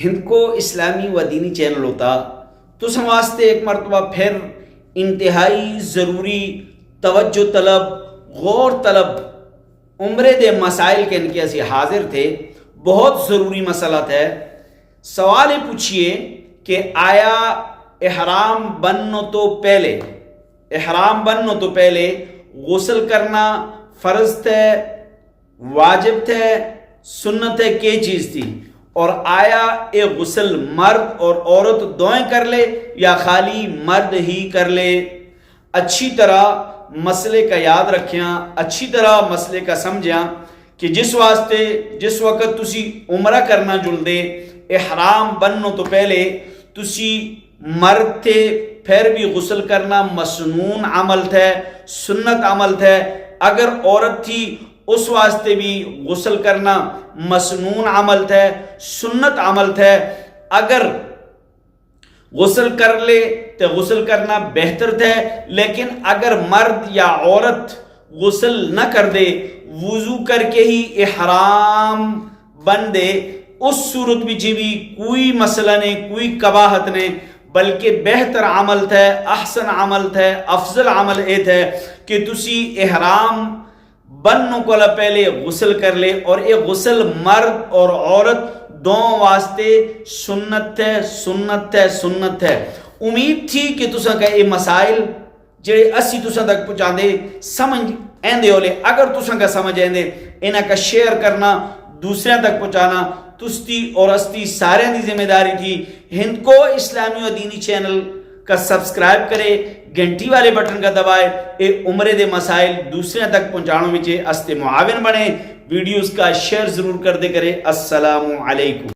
ہند کو اسلامی و دینی چینل ہوتا تو واسطے ایک مرتبہ پھر انتہائی ضروری توجہ طلب غور طلب عمرے دے مسائل کے ان کے اسی حاضر تھے. بہت ضروری مسئلہ ہے. سوال پوچھئے کہ آیا احرام بننے تو پہلے غسل کرنا فرض تھے، واجب تھے، سنت ہے، کی چیز تھی؟ اور آیا یہ غسل مرد اور عورت دوئیں کر لے یا خالی مرد ہی کر لے؟ اچھی طرح مسئلے کا یاد رکھیاں، اچھی طرح مسئلے کا سمجھیاں کہ جس وقت تسی عمرہ کرنا جل دے احرام بننے تو پہلے تسی مرد تھے، پھر بھی غسل کرنا مسنون عمل تھے، سنت عمل تھے. اگر عورت تھی اس واسطے بھی غسل کرنا مسنون عمل تھے، سنت عمل تھے. اگر غسل کر لے تو غسل کرنا بہتر تھے، لیکن اگر مرد یا عورت غسل نہ کر دے، وضو کر کے ہی احرام بن دے، اس صورت بھی بھی کوئی مسئلہ نہیں، کوئی قباحت نہیں، بلکہ بہتر عمل تھے، احسن عمل تھے، افضل عمل اے تھے کہ تسی احرام بننے کو پہلے غسل کر لے. اور یہ غسل مرد اور عورت دونوں واسطے سنت ہے. امید تھی کہ تساں کا یہ مسائل جڑے اسی تساں تک پہنچا دے سمجھ ایندے ہولے. اگر تساں کا سمجھ ایندے انہاں کا شیئر کرنا، دوسرے تک پہنچانا تستی اور استی سارے دی ذمہ داری تھی. ہند کو اسلامی و دینی چینل کا سبسکرائب کرے، گھنٹی والے بٹن کا دبائے، اے عمرے دے مسائل دوسرے تک پہنچانے میں استے معاون بنے. ویڈیوز کا شیئر ضرور کر دے کرے. السلام علیکم.